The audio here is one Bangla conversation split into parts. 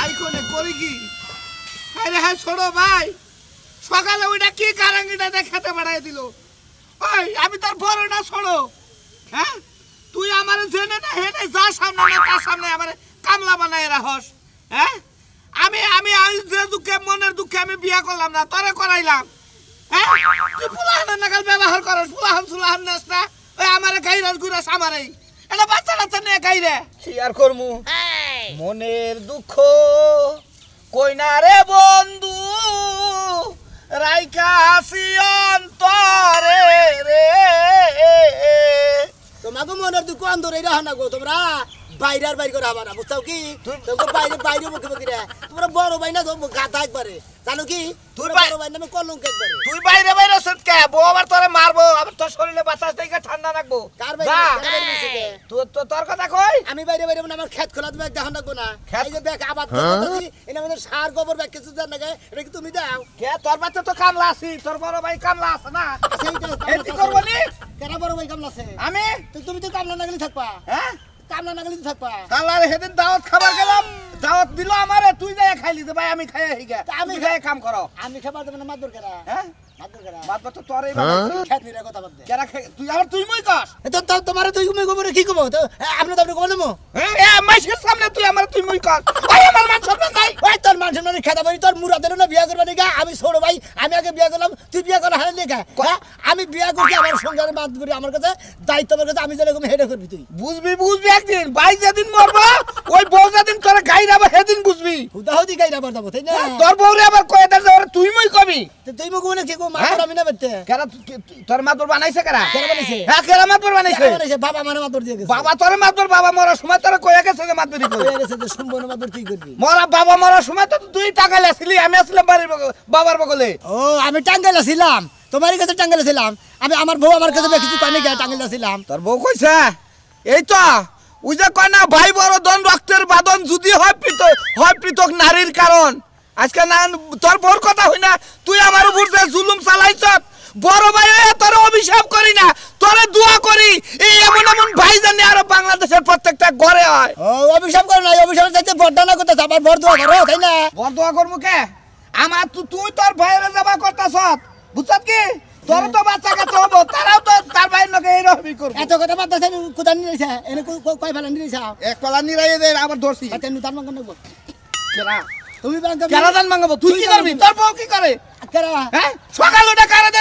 ভাই কোনে করি কি আরে হ্যাঁ ছোড়ো ভাই সকালে ওইটা কি কারাঙ্গিটা দেখাতে বাড়াই দিল ওই আমি তোর বড় না ছোড়ো হ্যাঁ তুই আমারে জেনে না হেনে যা সামনে না তার সামনে আমারে কামলা বানায় রাখস হ্যাঁ আমি আমি যে দুঃখে মনের দুঃখে আমি বিয়া করলাম না তোরে করাইলাম হ্যাঁ তুই ফুলাহানের নাগাল ব্যবহার করস ফুলাহান সুলাহান নাস না ওই আমারে গাইরাস গুরাস আমারেই এটা বাচ্চা বাচ্চা নিয়ে গাইরে কি আর করমু মনের দুঃখ কই না রে বন্ধু রাইকা আসি অন্তরে রে তোমাকে মনের দুঃখ অন্তরে রাখা না গো তোমরা বাইরের বাইরে করে হবা না বুঝছো কি তোমরা বাইরে বাইরে মুখে মুখে রে তোমরা বড় ভাই না গাধা একবারে জানো কি তোর বড় ভাই নামে কলঙ্ক একবারে তুই বাইরে বাইরে সৎকে বউ আবার তোরে মারবো আবার তোর শরীরে বাতাস থেকে ঠান্ডা রাখবো কার বাইরে মিশে তোর কথা কই আমি বাইরে বাইরে মানে আমার ক্ষেত খোলা তুমি দেখান রাখবো না এই যে ব্যাগ আবাদ করতেছি এর মধ্যে সার গোবর ব্যাগ কিছু জান না এটা কি তুমি দাও কে তোর বাচ্চা তো কামলা আছি তোর বড় ভাই কামলা আছে না এই কি করব নি কেন বড় ভাই কামলা আছে আমি তুমি তো কামলা না গেলি থাকবা হ্যাঁ কামলা না গেলি থাকবা কামলার হেদিন দাওয়াত খাবার গেলাম দাওয়াত দিল আমারে তুই যাই খাইলি দে ভাই আমি খাই হিগা আমি খাই কাম করো আমি খাবার দেব না মাদুর করা হ্যাঁ মাদুর করা বাদ তো তোরই বানাইছি খেত নিরা কথা বাদ দে কেরা তুই আবার তুই মই কস তো তোমারে তুই মই গোবরে কি কব তো আপনি তো আপনি কব দেবো এ মাইশের সামনে তুই আমার তুই মই কস ওই আমার মান সম্মান নাই ওই তোর মান সম্মান খেতা বাড়ি তোর মুরা দেন না বিয়া করবা নিগা আমি ছোট ভাই আমি আগে বিয়া করলাম তুই বিয়া করা হারে নিগা আমি বিয়া করছি আমার সংসারে বাদ করি আমার কাছে দায়িত্ব আমার কাছে আমি যেরকম হেডে করবি তুই বুঝবি একদিন ভাই যেদিন মরবা ওই বউ যেদিন তোরে গাইরাবা সেদিন বুঝবি হুদাহুদি গাইরা বাদ যাবো তাই না তোর বউরে আবার কয় দার যাওয়ার তুই মই কবি তুই মুখ বলে কি কো মাতর আমি না বেতে কেরা তোর মাতর বানাইছে কেরা কেরা বানাইছে হ্যাঁ কেরা মাতর বানাইছে বাবা মানে মাতর দিয়ে গেছে বাবা তোর মাতর বাবা মরার সময় তোর কয়ে গেছে যে মাতরি কই হয়ে গেছে যে সম্পূর্ণ মাতর তুই করবি মরা বাবা মরার সময় তো তুই টাঙ্গাইলে ছিলি আমি আসলাম বাড়ির বাবার বগলে ও আমি টাঙ্গাইলে ছিলাম তোমার কাছে টাঙ্গাইলে ছিলাম আমি আমার বউ আমার কাছে কিছু কয় না টাঙ্গাইলে ছিলাম তোর বউ কইছে এই তো ওই যে কয় না ভাই বড় দন রক্তের বাদন যদি হয় পৃথক নারীর কারণ আজকে না তোর বউর কথা হই না তুই আমার উপর যে জুলুম চালাইছ বড় ভাই তোর অভিশাপ করি না তোরে দোয়া করি এই এমন এমন ভাই জানি আর বাংলাদেশের প্রত্যেকটা ঘরে হয় ও অভিশাপ করে না অভিশাপ চাইতে বড়দানা করতে আবার বড় দোয়া করো তাই না বড় দোয়া করবো কে আমার তুই তোর ভাইয়ের যাবা করতাছ বুঝছত কি তোর তো বাচ্চা কাচ্চা হবো তারাও তো তার ভাইয়ের লোকে এইরকমই করবে এত কথা বাদ আছে কোথা নিয়ে যাইছা এনে কয় ফেলা নিয়ে যাইছা এক পালা নিরাই দে আবার ধরছি আচ্ছা নুতান মাঙ্গন নেব কেরা তুমি বাঙ্গা কেরা দান মাঙ্গাবো তুই কি করবি তোর বউ কি করে কেরা হ্যাঁ সকাল ওটা কারে দে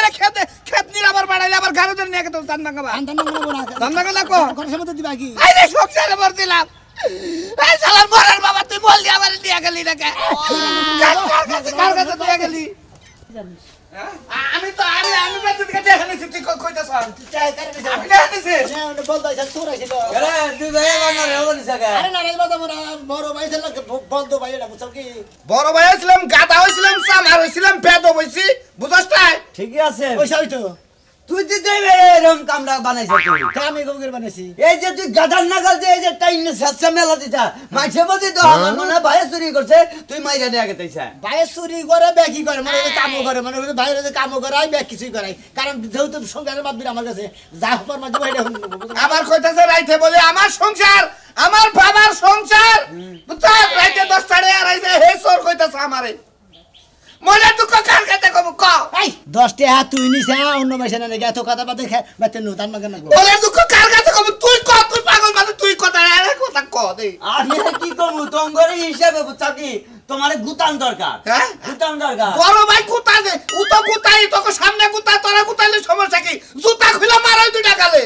খেত নিরাবার বাড়াইলে আবার গারো ধরে নিয়ে তো দান মাঙ্গাবা আন্তান মাঙ্গন নেব না দান মাঙ্গা লাগবো কোন সময় দিবা কি আই রে সংসারে ভর দিলাম এই শালার মরার বাবা তুই বল দিয়ে আবার নিয়ে গেলি না কে কার কাছে নিয়ে গেলি আমি তো আমি বেঁচে থেকে দেখেছি তুই কইতাছ চাই করে দিছ আমি দেখেছি না বল দাইছ চোরা ছিল আরে তুই ভাই বানা রে ওলি জায়গা আরে না রে বাবা মোরা বড় ভাই ছিল বল দো ভাই এটা বুঝছ কি বড় ভাই হইছিলাম গাদা হইছিলাম সামার হইছিলাম পেদ হইছি বুঝছস তাই ঠিকই আছে ওই সাইতো তুই দিতেই এরকম কামরা বানাইছ তুই আমি গঙ্গের বানাইছি এই যে তুই গাদার নাগাল যে এই যে টাইনে সাচ্চা মেলা দিতা মাঝে মধ্যে তো আমার মনে হয় ভাই চুরি করছে তুই মাইরা নিয়ে আগে তাইছা ভাই চুরি করে ব্যাকি করে মানে কামও করে মানে বাইরে যে কামও করে ব্যাক কিছুই করে কারণ যেহেতু সংসারের বাদ আমার কাছে যা উপর মাঝে ভাইটা আবার কইতাছে রাইতে বলে আমার সংসার আমার বাবার সংসার বুঝছস রাইতে 10টা আর আইছে হে সর কইতাছে আমারে মনে দুঃখ কার কাছে কব ক এই 10 টাকা তুই নিছা অন্য মাসে না এত কথা বাদে বাতে নুতান মাগন না মনে দুঃখ কার কাছে কব তুই ক তুই পাগল মানে তুই কথা আরে কথা ক দে আমি কি করব তোমগরে হিসাবে বুঝছা কি তোমারে গুতান দরকার হ্যাঁ গুতান দরকার বড় ভাই গুতা দে ও তো গুতাই তোকে সামনে গুতা তোরা গুতাইলে সমস্যা কি জুতা খুলে মারই দুইটা গালে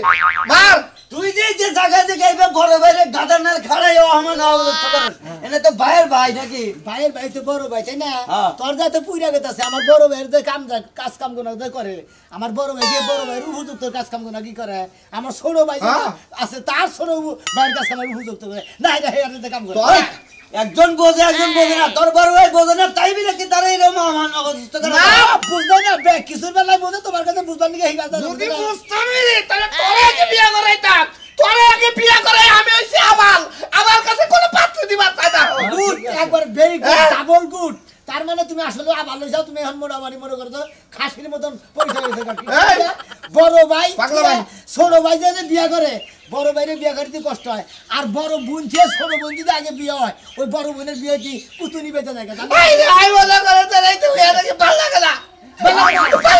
মার তুই যে জায়গা থেকে আইবে বড় ভাইরে গাদার নাল খাড়াই ও আমার না অবস্থা করে এনে তো ভাইয়ের ভাই নাকি ভাইয়ের ভাই তো বড় ভাই তাই না হ্যাঁ। তোর যাতে পুইরা গেতাছে আমার বড় ভাইয়ের যে কাজ কাম গুনা করে আমার বড় ভাই যে বড় ভাইয়ের উপযুক্ত কাজ কাম গুনা কি করে আমার ছোট ভাই যে আছে তার ছোট ভাইয়ের কাজ কাম উপযুক্ত করে না এটা হেয়ারতে কাম করে একজন বোঝে না তোর বড় ভাই বোঝে না তাই বিলে কি তারা এরকম আমার অবস্থা করে না বুঝলে না বে কিছুর বেলায় বুঝে তোমার কাছে বুঝবার নিকে এই কথা যদি বুঝতামই তাহলে তোরে আগে বিয়া করাইতাম তোরে আগে বিয়া করাই আমি হইছি আবাল আমার কাছে কোনো পাত্র দিবার চাই না গুড একবার ভেরি গুড ডাবল গুড তার মানে তুমি আসলে আবার লইছাও, তুমি এখন মোটামুটি মনে করছো খাসির মতন পয়সা হয়েছে কাকি। এই! বড় ভাই পাগলা ভাই। ছোট ভাই যদি বিয়া করে, বড় ভাইরে বিয়া করতে কষ্ট হয়, আর বড় বোন চেয়ে ছোট বোন যদি আগে বিয়ে হয়, ওই বড় বোনের বিয়ে কি পুতুনি বেঁচে যায় জানো? এই যে আই বলে করে তাই তুমি এটাকে ভালো লাগে না, ভালো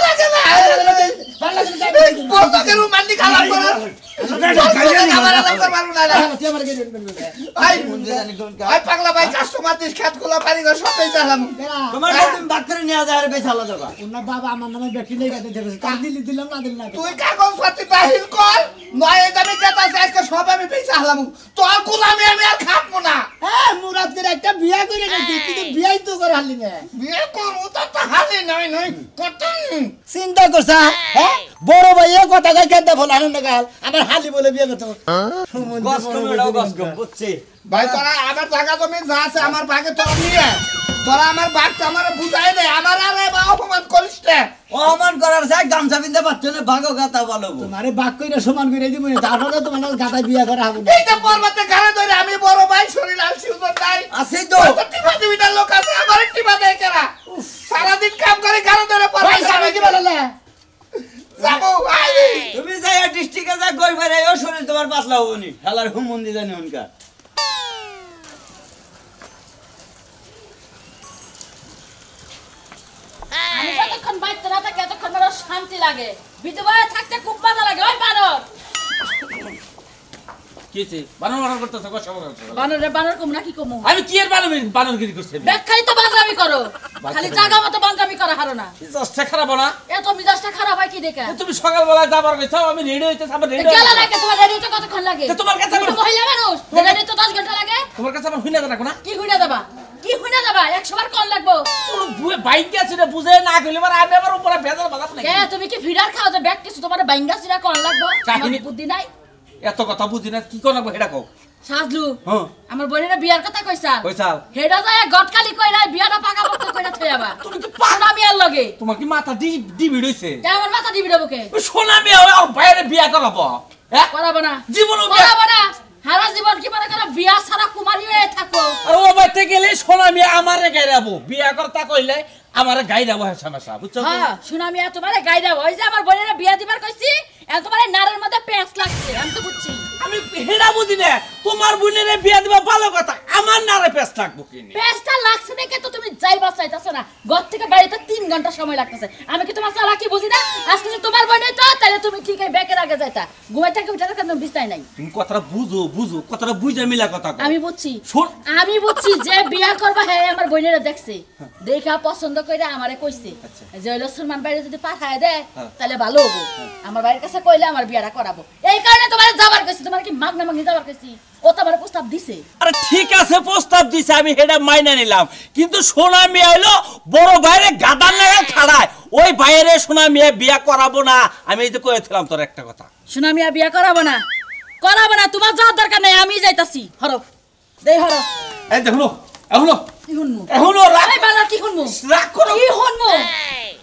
লাগে না, বলতো কেন মান্ডি খারাপ করে আমার আলাদা পারবো না। তুই আমার গেলে আই আই পাগলা ভাই কাস্টমার দিস খেত খোলা পারি করে সবই চালাম। তোমার তুমি বাদ করে নিয়ে যাও আর বেচালা যাবা। ওনার বাবা আমার নামে ব্যক্তি নেই গাতে দেখেছে, তার দিলাম না দিলাম না। তুই কাগজ পাতি বাহির কর, নয় এই দামি কেতা আজকে সব আমি বেঁচে হালাম, তোর গোলামি আমি আর খাবো না। হ্যাঁ মুরাদের একটা বিয়া করে গেছে, কিন্তু বিয়াই তো করে হারলি না। বিয়ে করবো তো হালি নয় নয় কত চিন্তা করছা হ্যাঁ, বড় ভাইয়ে কথা কয় কেন ফল আনন্দ গাল আমার হালি বলে বিয়ে করতো। গস কম এটাও গস কম বুঝছি। ভাই তোরা আমার জায়গা জমি যা আছে আমার ভাগে তোরা নিয়ে, তোরা আমার ভাগটা আমার বুঝাই দে, আমার আর অপমান করিস না। অমান করার চাই গামছা পিনতে পারছো না, ভাগো গাতা বলো। তোমারে বাক কইরা সমান করে দিব না, তারপরে তোমার গাতা বিয়া করা হবে না। এই যে পর্বতে ঘরে ধরে আমি বড় ভাই শরীর আর শিউজন নাই, আছে তো টিপা দিবিটার লোক আছে, আমার টিপা দেয় কেনা, সারাদিন কাম করে ঘরে ধরে ভাই সামনে কি বললে? যাবো আই তুমি যাই ডিস্ট্রিক্টে যা গই বেরে ও শরীর তোমার পাতলা হবনি, হেলার হুম মন্দি জানি উনকা। আমি যতক্ষণ বাইতে না থাকি ততক্ষণ আমার শান্তি লাগে, বিধবা থাকতে খুব মজা লাগে। ওই বানর কিছে বানর বানর করতেছ কষ্ট করছ? বানরে বানর কম নাকি কম? আমি কি এর বানরগিরি করছি? ব্যাখ্যাই তো বানরামি করো, খালি জায়গা মতো বানরামি করা হারো না। মিজাজটা খারাপ না? এত মিজাজটা খারাপ হয় কি দেখে? তুমি সকালবেলা যাবার কইছো, আমি রেডি হইতে আমার রেডি গেলা লাগে তোমার রেডি হতে কতক্ষণ লাগে? তোমার কাছে তুমি তো মহিলা মানুষ, রেডি তো 10 ঘন্টা লাগে। তোমার কাছে আমার হইনা রাখো না? কি হুইনা দেবা? কি হুইনা দেবা? 100 বার কোন লাগবো? তোর বাইক আছে না বুঝে না কইলে আমার আমি আবার উপরে ভেজাল বাজাত নাই। কে তুমি কি ফিডার খাও যে ব্যাগ কিছু তোমার বাইঙ্গা সিরা কোন লাগবো? কাহিনী- তোমার বুদ্ধি নাই? এত কথা বুঝি না, কি করব হেডা কও। সাজলু হ্যাঁ আমার বোনের বিয়ার কথা কইছা? কইছাল হেডা যায় গটকালি কইরা বিয়াটা পাকা পক্কা কইরা থইয়াবা। তুমি কি সোনা মিয়ার লগে তোমার কি মাথা ডিবি হইছে? কেমন মাথা দিবি দেবকে? সোনা মেয়ে আর বাইরে বিয়া করাবো? হ্যাঁ করাবো না, জীবনও বিয়া- করাবো না। সারা জীবন কি মনে করো বিয়া ছাড়া কুমারী হয়ে থাকো? আর ও বাইতে গেলে সোনা মেয়ে আমারে গাইরাবো, বিয়া করতা কইলে আমারে গাইরাবো হামেশা, বুঝছো? হ্যাঁ সোনা মিয়া তোমারে গাইডা ওই যে আমার বোনের বিয়া দিবার কইছি, এখন তোমার নারের মধ্যে পেঁচ লাগছে, আমি তো বুঝছি। আমি হেডা বুঝি না, তোমার বোনের বিয়া দিবা ভালো কথা, আমার নারে পেছ থাকবো কিনে। পেঁচটা লাগছে দেখে তো তুমি যাইবা চাইতাছো না, ঘর থেকে বাড়িতে 3 ঘন্টা সময় লাগতেছে। আমি কি তোমার চালা কি বুঝি না? আজকে যে তোমার বোনের তো তাহলে তুমি ঠিক এই ব্যাকের আগে যাইতা, ঘুমাই থেকে উঠে কেন বিছনায় নাই? তুমি কথাটা বুঝো কথাটা বুঝে মিলা কথা কও। আমি বুঝছি, শোন। আমি বুঝছি যে বিয়া করবা হ্যাঁ আমার বোনেরা দেখছে, দেখা পছন্দ করে আমারে কইছে যে হইলো সুলমান বাইরে যদি পাঠায় দেয় তাহলে ভালো হবো, আমার বাড়ির কাছে কইলে আমার বিয়াটা করাবো। এই কারণে তোমার যাবার কইছি, তোমার কি মাগনা মাগনি যাবার কইছি, ও তো আমার প্রস্তাব দিছে। আরে ঠিক আছে প্রস্তাব দিছে, আমি হেডা মাইনা নিলাম, কিন্তু সোনা মেয়ে হইলো বড় বাইরে গাদার লাগা খাড়ায়, ওই বাইরে সোনা মেয়ে বিয়া করাবো না। আমি এই যে কইছিলাম তোর একটা কথা, সোনা মিয়া বিয়া করাবো না, করাবো না, তোমার যাওয়ার দরকার নাই, আমি যাইতাছি। হরো দেই হরো। এই দেখো এখনো কি শুনমু? এখনো রাগ এই বালা কি শুনমু? রাগ করো, কি শুনমু?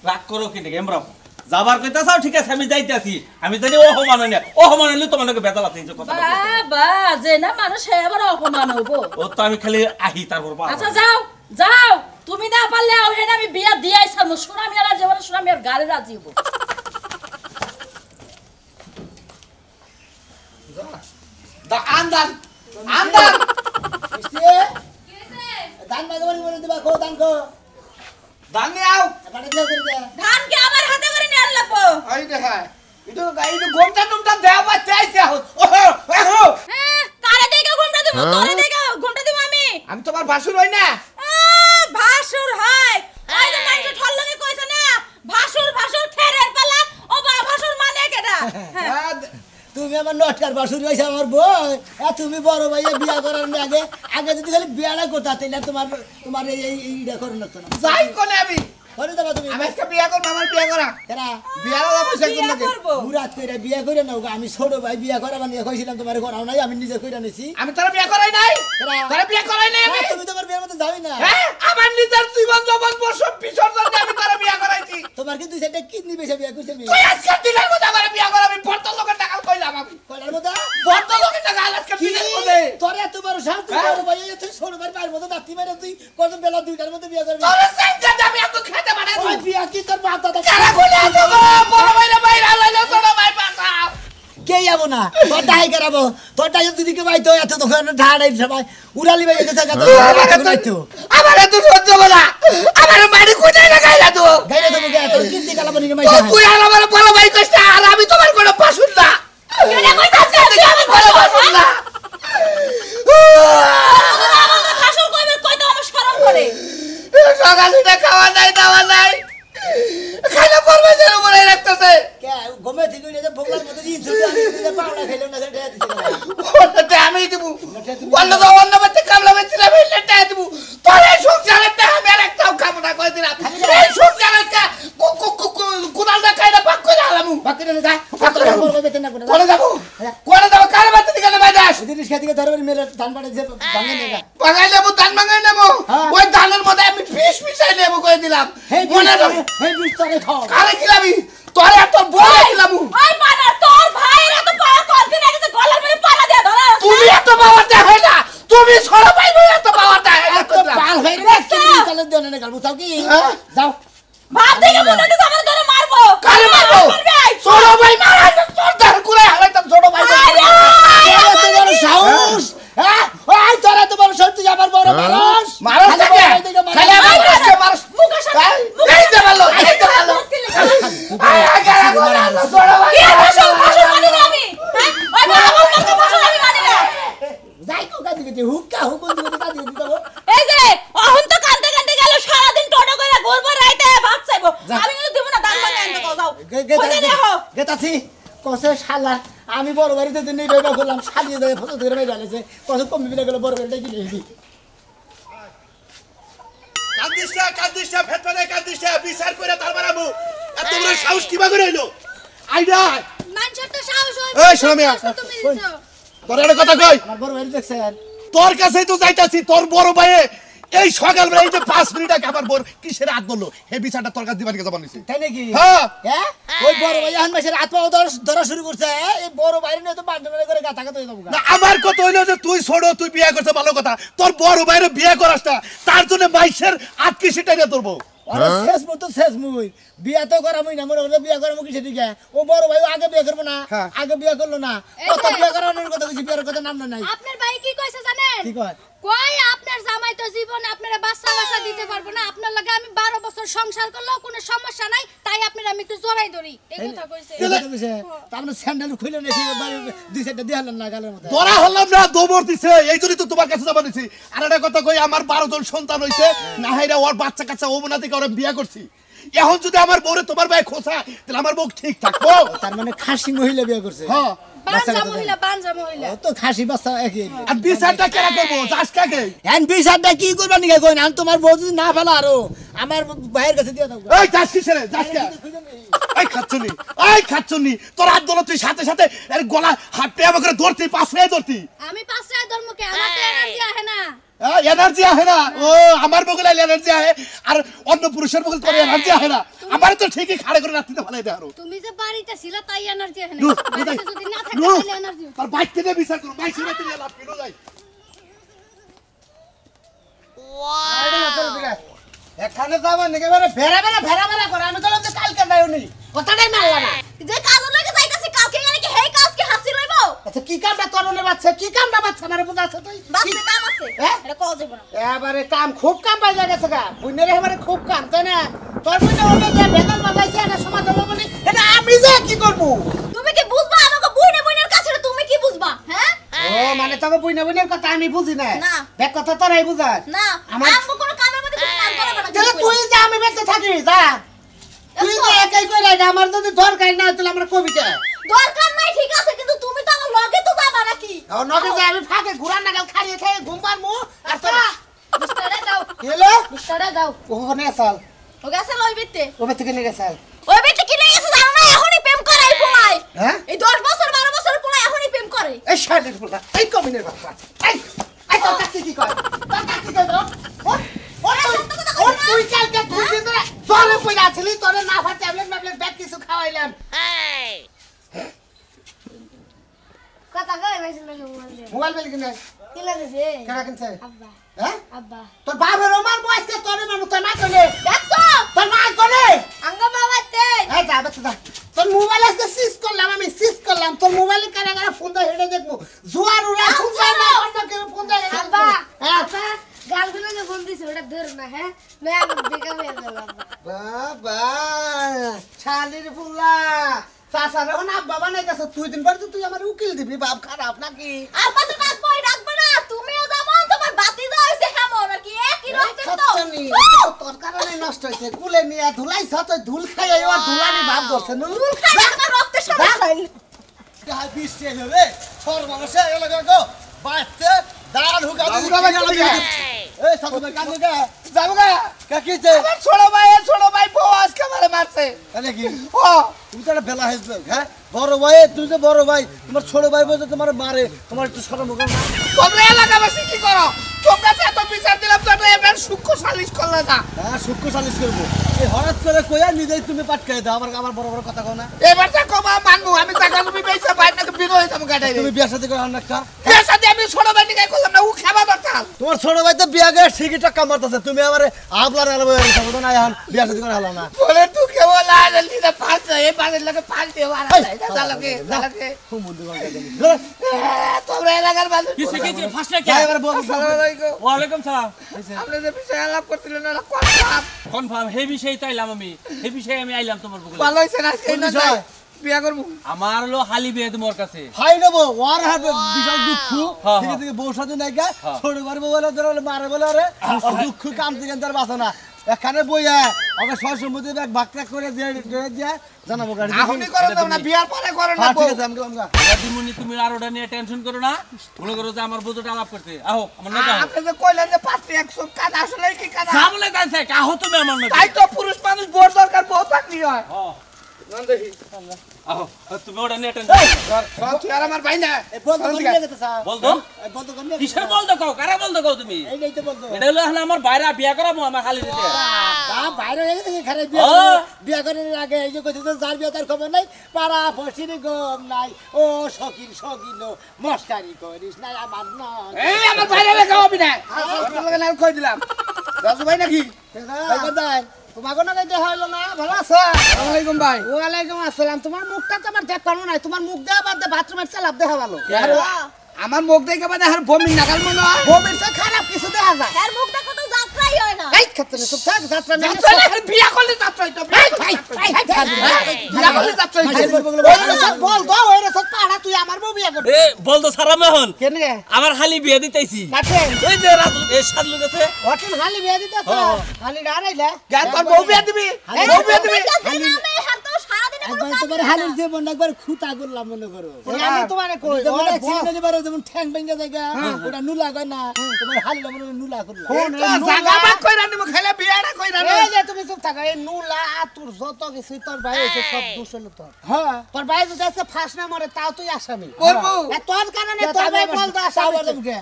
রাগ করো কি দেখে আমরা যাবার কইতাছাও, ঠিক আছে আমি যাইতাছি, আমি জানি ও হমান না, ও হমান হইলে তোমাকে বেজাল আছে এই যে কথা। বাবা যে না মানুষ হে আবার অপমান হবো। ও তো আমি খালি আহি তারপর পারবো। আচ্ছা যাও যাও, তুমি না পারলে ওহেন আমি বিয়া দিয়াই ছাড়বো, সোনা মিয়া রাজি হবো, সোনা মিয়ার গালে রাজি হবো। আন্দার আন্দার দান মাঝে বলে দিবা, কো দান কো দানি আও মানে দেও করে দে। ধান কি আমার হাতে করে নিয়ে লাগবো? আই দেখা এটা গাইতে ঘন্টা টুমটা দেওয়া চাইছে ওহো ওহো কারে দেগা ঘুমটা দিব, তোরে দেগা ঘুমটা দিব আমি? আমি তোমার ভাসুর হই না। ভাসুর হয় ওই যে নাইটা ঠল লাগে কইছে না ভাসুর ভাসুর খেরের পালা, ও বা ভাসুর মানে কেডা? তুমি আমার নটকার বাসুরি হইছে আমার বই, আর তুমি বড় ভাইয়া বিয়া করার আগে আগে যদি খালি বিয়াটা করতা তাইলে তোমার তোমার এইটা করুন লাগতো না। যাই কোনে আমি করে দেবা তুমি। আমি আজকে বিয়া করব, আমার বিয়া করা কেরা বিয়ার আলা পয়সা কোন লাগে? মুরাদ কইরা বিয়া কইরা নাও, আমি ছোট ভাই বিয়া করা বানিয়ে কইছিলাম তোমারে করাও নাই, আমি নিজে কইরা নিছি। আমি তোর বিয়া করাই নাই, কেরা তোর বিয়া করাই নাই আমি। তুমি তোমার বিয়ার মধ্যে যাওই না। হ্যাঁ আমার নিজের জীবন জবন বসব বিসর্জন দিয়ে আমি তোর বিয়া করাইছি। তোমার কিন্তু সেটা কিডনি বেশি বিয়া কইছি আমি। তুই আজকে দিনের মধ্যে আমার বিয়া করা, আমি বড় লোকের টাকা কইলাম, আমি কলার মধ্যে বড় লোকের টাকা আজকে দিনের মধ্যে তোরে তোমার শান্তি বড় ভাই তুই ছোট ভাই পারবো মতো দাঁতি মেরে তুই কত বেলা 2টার মধ্যে বিয়ে করবি তোরে সঙ্গে যাবি আমি খেতে পারে ওই বিয়া কি তোর বাপ দাদা কারা বলে আছো গো বড় ভাইরা বাইরে আলাইলো ছোট ভাই বাঁচাও কে যাবো না তোর ডাই করাবো তোর ডাই যদি কে বাইতো এত তখন ঢাড়াই সবাই উড়ালি ভাই গেছে কত বাইতো আমারে তো সহ্য করা আমারে মারি কোথায় লাগাইলা তো গাইরে তো মুখে তোর কিনতে গেলাম নি মাই তুই আর আমার বড় ভাই কইছ আর আমি তোমার কোনো পাশুন না কেন কইতাছ তুই আমি বড় পাশুন না শাশুড় কইবে কইতো আমার শরম করে সকালে খাওয়া নাই দাওয়া নাই খাইলে পড়বে যে উপরে রাখতেছে কে গমে থেকে নিয়ে ভোগলার মধ্যে দিন ছুটি আমি পাউডা খাইলো না সেটা দিতে ওটা আমি দিব অন্য বাচ্চা কামলা বেচিলাম এটা দিব তোর এই সংসারেরটা আমি আর একটাও খাবো না কই দিলাম এই সংসারেরটা কুদালটা খাইলে পাক করে আলামু বাকি না যা পাকড়া করবে বেতন না করে কোনে যাব কার বাচ্চা দিকে না যাস জিনিস খেতে গিয়ে ধরবে মেলে ধান পাড়ে যে ভাঙে নেগা বাগাই নেবো ধান বাগাই নেবো ওই ধানের মধ্যে আমি ফিস মিশাই নেবো কই দিলাম মনে রাখ হেই বিস্তারে খাও কারে খিলাবি তোরে এত বড় খিলামু ওই মানা তোর ভাইরা তো পাড়া করতে লাগে গলার মধ্যে পাড়া দেয়া ধরা তুমি এত বাবাটা হয় না তুমি ছড়া পাইবে এত বাবাটা এত পাল হই রে তুমি চলে দেন না গাল বুঝাও কি যাও ভাব দেখে মনে হচ্ছে আমার ধরে মারবো কারে মারবো ছোট ভাই মারা তোর ধার কুলে হালাইতাম ছোট ভাই এত বড় সাহস হ্যাঁ ওই তোরা তো বড় সত্যি আমার বড় মানুষ মারস থাকে খালি আমার কাছে মারস মুখে সাথে এই দে ভালো এই দে ভালো আয় আগে বলা ছোট ভাই কি ভাষণ মানি না আমি হ্যাঁ ওই আমার কাছে ভাষণ আমি মানি না যাই তো গাদি দিতে হুক্কা হুকুম দিতে গাদি দিতে দাও এই যে অহন তো কান্দে কান্দে গেল সারা দিন টোটো করে ঘুরবো রাইতে ভাত চাইবো আমি কিন্তু দেব না দান ভাঙা আনতে যাও কইতে দেখো গেতাছি কসে শালা আমি বড় বাড়িতে দিন নেই বেবা করলাম শালিয়ে যায় ফটো ধরে মেরে ডালেছে কত কম বিলে গেল বড় বাড়িতে গিয়ে দিই কান্দিসটা ফেটফাটে কান্দিসটা বিচার করে তার মারাবো এত বড় সাহস কিবা করে হইলো আইডা মানুষের তো সাহস হয় এই শোনামিয়া তুমি দিছো তোর একটা কথা কই আমার বড় বাড়ি দেখছেন তোর কাছেই তো যাইতাছি তোর বড় ভাইয়ে এই সকালবেলা এই যে 5 মিনিট আগে আমার বড় কিসের হাত বললো হে বিচারটা তোর কাছে দিবার কে জবান নিছি তাই নাকি হ্যাঁ হ্যাঁ ওই বড় ভাই এখন মাসের আত্মা ধরা শুরু করছে এই বড় ভাই নিয়ে তো বান্ডারে করে গাতা গাতা হয়ে যাবো না আমার কথা হইলো যে তুই ছোট তুই বিয়ে করছিস ভালো কথা তোর বড় ভাইয়ের বিয়ে করাস না তার জন্য মাইশের আটকে সেটা নিয়ে তোরবো আরে শেষ মুই বিয়া তো করামই না মনে বিয়া করামু কি সেদিকে ও বড় ভাই আগে বিয়া করবো না আগে বিয়া করলো না কত বিয়া করানোর কথা কিছু বিয়ার কথা নাম নাই আপনার ভাই কি কইছে জানেন কি কয় কই আপনার জামাই তো জীবনে আপনারা বাচ্চা দিতে পারবো না আপনার লাগে আমি 12 বছর সংসার করলেও কোনো সমস্যা নাই তাই আপনারা আমি একটু জড়াই ধরি এই কথা কইছে তারপরে স্যান্ডেল খুলে নাকি দুই সাইডে দিয়ে হলেন না গালের মধ্যে ধরা হলাম না দৌড় দিছে এই জন্যই তো তোমার কাছে যাবা নিছি আর একটা কথা কই আমার 12 জন সন্তান হইছে না হাইরা ওর বাচ্চা কাচ্চা ওবনা থেকে ওরা বিয়ে করছি এখন যদি আমার বউরে তোমার ভাই খোসা তাহলে আমার বউ ঠিক থাকবো তার মানে খাসি মহিলা বিয়ে করছে হ্যাঁ বাঞ্জা মহিলা তো খাসি বাচ্চা একই আর বিচারটা কেন করবো যাস কাকে এন বিচারটা কি করবা নিকে কই না তোমার বউ যদি না ফেলা আরো আমার ভাইয়ের কাছে দিয়ে দাও এই যাস কিসেরে যাস কে এই খাচ্ছনি তোর হাত ধরো তুই সাথে সাথে এর গলা হাতটা আমাকে ধরতি পাশে ধরতি আমি পাঁচটায় ধর্মকে আমার তো এনার্জি আহে না এনার্জি আহে না ও আমার বগলে এনার্জি আহে আর অন্য পুরুষের বগলে তোর এনার্জি আহে না আমার তো ঠিকই খাড়ে করে রাখতে ভালো দেয় আরো তুমি যে বাড়িতে ছিল তাই এনার্জি আহে না নু, বাড়িতে যদি না থাকে নু, তাহলে এনার্জি আর বাইক থেকে বিচার করো বাইক থেকে নিয়ে লাভ কিলো যাই এখানে যাবো নাকি মানে ভেড়া করে আমি তো কালকে যাইও নি কথাটাই মানলা না যে কাজ লাগে যাইতাছি কালকে গেলে কি হেই কাজ কি হাসি লইবো আচ্ছা কি কামটা তোর মনে বাচ্চা কি কামটা বাচ্চা মানে বুঝাছ তুই বাসে কাম আছে হ্যাঁ? এটা কও যাইবো না এবারে কাম খুব কাম পাই গেছে গা বুইনের এবারে খুব কাম তাই না তোর বুইনে ওটা যে বেতন বাজাইছে এটা সমাধান হবে না এটা আমি যে কি করব তুমি কি বুঝবা আমাকে বুইনের কাছে তুমি কি বুঝবা হ্যাঁ ও মানে তোকে বুইনের কথা আমি বুঝি না না। বেক কথা তোরাই বুঝাস না আমার- আমগো কোনো কামের মধ্যে কোনো কাম করাবে না তাহলে তুই যে আমি বেঁচে থাকি যা তুই যে একাই কইরা না আমার যদি দরকার না তাহলে আমরা কবিতা দরকার নাই ঠিক আছে কিন্তু তুমি তো আমার লগে তো যাবা নাকি ও নগে যে আমি ফাঁকে ঘুরান নাগাল খাইয়ে খাইয়ে ঘুম পারমু আর তোর মিস্টারে যাও হেলো মিস্টারে যাও ওখানে আসাল ও গেছে লই বিতে ওবে থেকে নিয়ে গেছাল ওই বিতে কি নিয়ে গেছে জানো না এখনই প্রেম করে এই পোলাই হ্যাঁ? এই 10 বছর 12 বছর পোলাই এখনই প্রেম করে এই শার্টের ফুলটা এই কমিনের বাচ্চা এই এই তোর কাছে কি কয় তোর কাছে কি কয় ও তুই কালকে তুই দিন ধরে জলে পড়ে আছিলি তোরে না ভাত ট্যাবলেট ম্যাবলেট ব্যাগ কিছু খাওয়াইলাম কথা কই মেসেজ লাগে মোবাইল দিয়ে মোবাইল বেল কিনে কি কিনে দিছে কারা কিনছে আব্বা হ্যাঁ আব্বা তোর বাপের রোমান বয়সকে তোর মানুষ তোর মা কোলে দেখছো তোর মা কোলে আঙ্গা বাবাতে এই যা বাচ্চা যা তোর মোবাইল আজকে সিজ করলাম আমি সিজ করলাম তোর মোবাইলে কারা কারা ফোন দা হেডে দেখবো জুয়ার উড়া ফোন দা না অন্য কেউ ফোন দা আব্বা হ্যাঁ আব্বা গালগুলো যে ফোন দিছে ওটা ধর না হ্যাঁ নয় আমার বেকা হয়ে যাবে আব্বা বাবা শালির ফুলা চাচা রে না বাবা নাই কাছে তুই দিন পর তুই আমার উকিল দিবি বাপ খারাপ নাকি আব্বা তো ডাকবই ডাকবে না তুমিও যেমন তোমার বাতি যা হইছে কেমন আর কি একই রকম তো সত্যনি তোর কারণে নষ্ট হইছে কুলে নিয়া ধুলাই সাথ ধুল খাই আর ধুলানি ভাব করছে নু চুল খাই তোমার রক্তে সমস্যা হইল কাল বৃষ্টি এলো রে সর্বনাশ এলো গো বাচ্চা দাঁড় হুকা এই সাথে কাঁদে গা যাবো গা কাকিতে আমার ছোট ভাই বউ আজকে আমারে মারছে আরে কি ও তুমি তো একটা বেলা হয়েছিল হ্যাঁ বড় ভাই তুই তো বড় ভাই তোমার ছোট ভাই বলতে তোমার মারে তোমার একটু শরম করে না তোমরা এলাকাবাসী কি করো তোমরা এত বিচার দিলাম তোমরা এবার সূক্ষ্ম সালিশ করলে না হ্যাঁ সূক্ষ্ম সালিশ করবো এই হঠাৎ করে কইয়া নিজেই তুমি পাটকাই দাও আমার বড় বড় কথা কও না এবার যা কমা মানবো আমি টাকা তুমি পেয়েছে বাইরে নাকি বিরো হইতাম গাড়াই তুমি বিয়ে সাথে করে হন একটা এর সাথে আমি ছোট ভাই নিয়ে করলাম না ও খাবা দরকার তোমার ছোট ভাই তো বিয়া গিয়ে ঠিকই টাকা মারতেছে তুমি আমারে আবলার আলবে তো না এখন বিয়া সাথে করে হলো না বলে তুই কেবল আজ লিদা পাঁচ এই পাঁচের লাগে পাঁচ দিয়ে মারা যায় জালকে খুব বুদ্ধি করে তোমরা এলাকার মানুষ কিছু কিছু ফার্স্টে কে এবার বল আসসালামু আলাইকুম ওয়ালাইকুম সালাম আপনি যে বিষয় আলাপ করছিলেন না কনফার্ম কনফার্ম হে বিষয়ে তো আইলাম আমি হে বিষয়ে আমি আইলাম তোমার বগলে ভালো হইছে না এই না বিষয়? বিয়া করবো আমার হলো হালি বিয়ে তোমার কাছে হাই নেব ওয়ার হবে বিশাল দুঃখ হ্যাঁ, ঠিক হ্যাঁ। আছে বউ সাথে নাই গা ছোট বাড়ি বলে ধরে মারে বলে আরে আর দুঃখ কাম থেকে তার বাসা না এখানে বইয়া ওকে সব সম্মতি এক ভাগটা করে দিয়ে দিয়ে জানাবো গাড়ি এখনই করো তো না বিয়ার পরে করো না হ্যাঁ ঠিক আছে আমগা দিমুনি তুমি আর ওটা নিয়ে টেনশন করো না মনে করো যে আমার বুঝোটা আলাপ করতে আহো আমার না কাহো আপনি যে কইলেন যে পাত্রী 100 কাজ আসলে কি কাজ যা বলে তাইছে কাহো তুমি আমার না তাই তো পুরুষ মানুষ বোর দরকার বহুত চাকরি হয় আহো তুমি ওটা নিয়ে টেনশন তুই আর আমার ভাই না বন্ধ করে নিয়ে যেতে স্যার বল তো বন্ধ করে নিয়ে কিসের বল তো কও কারে বল তো কও তুমি এইটাই তো বন্ধ এটা হলো এখন আমার বাইরে বিয়া করাবো আমার খালি দিতে তা বাইরে হয়ে গেছে খারাপ ও। বিয়া করার আগে এই যে কইছে যার বিয়া তার খবর নাই পাড়া ফসির গম নাই ও সকিন সকিন মস্কারি করিস না আমার না এই আমার ভাইরে লেখা হবে না আপনার লগে না কই দিলাম রাজু ভাই নাকি তোমাকে না দেখা হলো না ভালো আছো আসসালামু আলাইকুম ভাই ওয়ালাইকুম আসসালাম তোমার মুখটা তো আমার দেখ পারো নাই তোমার মুখ দেওয়া বাদ বাথরুমের চালাপ দেখা ভালো আমার মুখ দেখে বাদে আর বমি নাগাল মনে হয় বমির তো খারাপ কিছু দেখা যায় এর মুখ দেখো তো যাত্রাই হয় না এই ক্ষেত্রে চুপ থাক যাত্রা নিয়ে যাত্রা না, বিয়া করলে যাত্রা হইতো বিয়া করলে যাত্রা হইতো বল তো ওই রে সব পাড়া তুই আমার বউ বিয়া করবি এ বল তো সারা মেহন কেন রে আমার খালি বিয়ে দিতেছি কাটেন এই যে রাজু এই সাদলু কাছে হোটেল হালি বিয়া দিতেছ হালি ডারাইলা গা তোর বউ বিয়া দিবি বউ বিয়া দিবি আমি হাত তো সারা দিন একবার তোমার হালির জীবন একবার খুঁতা করলাম মনে করো আমি তোমারে কই তোমার সিগন্যাল বারে যেমন ঠ্যাং ভেঙে জায়গা ওটা নুলা কয় না তোমার হালির মনে নুলা করলাম তো জাগা বাদ কইরা নিমু খাইলে বিয়াটা কইরা না এই যে তুমি চুপ থাকো এই নুলা তোর যত কিছু তোর ভাই হইছে সব দোষ হলো তোর হ্যাঁ তোর ভাই যদি আজকে ফাঁস না মরে তাও তুই আসামি করবো তোর কারণে তোর ভাই বলতো আসামি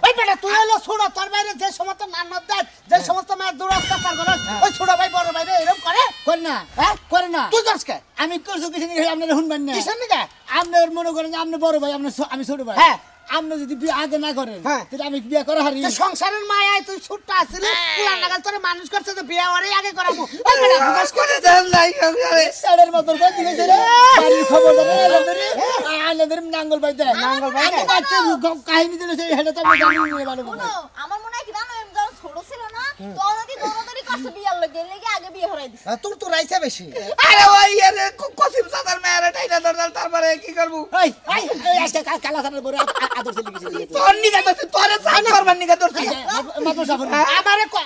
ওই বেটা তুই হলো ছোট তোর বাইরে যে সমস্ত নান্নত দেয় যে সমস্ত মায়ের দুরত্যাচার করে ওই ছোট ভাই বড় ভাই এরকম করে করে না হ্যাঁ করে না তুই করছ কে আমি করছো কিছু আপনারা শুনবেন না কিসের নিকা আপনার মনে করেন যে আপনি বড় ভাই আমি ছোট ভাই হ্যাঁ আপনি যদি বিয়ে আগে না করেন তাহলে আমি বিয়ে করা হারি সংসারের মায়ায় তুই ছোট্ট আসছিলি পুলার নাগাল তোরে মানুষ করছে তো বিয়ে ওরে আগে করাবো করে দেন লাই সাড়ের মতন করে দিয়েছে রে বাড়ির খবর ধরে আইলাদের নাঙ্গল ভাই দেয় নাঙ্গল ভাই আমি বাচ্চা কাহিনী দিলে সেই হেডে তো আমি জানি নিয়ে ভালো করে আমার মনে হয় কি জানো এম যখন ছোট ছিল না তখন কি দৌড়াদৌড়ি করছে বিয়ার লগে লেগে আগে বিয়ে হরাই দিছে তোর তো রাইছে বেশি আরে ওই এর কসিম সাদার মেয়ের টাইনা দরদাল তারপরে কি করব এই আজকে কালা সানের বড় আদর চলে গেছে তোর নিগা তো তোরে সাইন করবার নিগা তোর মাত্র সাফর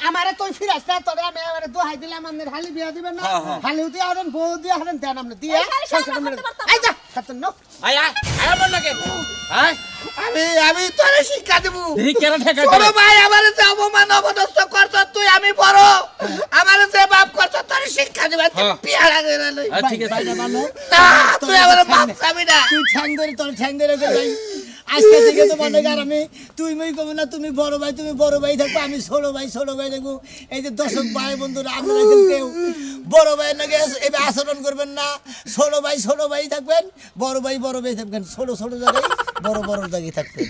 আমারে তুই ফিরাস না তোরে আমি আমারে দোহাই দিলাম আমাদের হালি বিয়া দিবেন না হালি উতি আরেন বউ দিয়া হারেন দেন আমরা দিয়ে সংসার মেরে আই যা খাতন নো আয় আয় আয় আমার লাগে আয় আমি তোরে শিক্ষা দেব এই কেন ঠেকা বড় ভাই আমারে যে অপমান অপদস্থ করছ তুই আমি বড় আমারে যে বাপ করছ তোরে শিক্ষা দেব পিয়ারা করে লই ঠিক আছে না তুই আমারে বাপ খাবি না তুই ঠ্যাং ধরে তোর ঠ্যাং ধরে যাই আজকে থেকে তো মনে কর আমি তুই মই কব না তুমি বড় ভাই থাকবো আমি ছোট ভাই দেখবো এই যে দর্শক ভাই বন্ধুরা আপনারা কেউ বড় ভাই নাকি এবার আচরণ করবেন না ছোট ভাই থাকবেন বড় ভাই থাকবেন ছোট জায়গায় বড় জায়গায় থাকবেন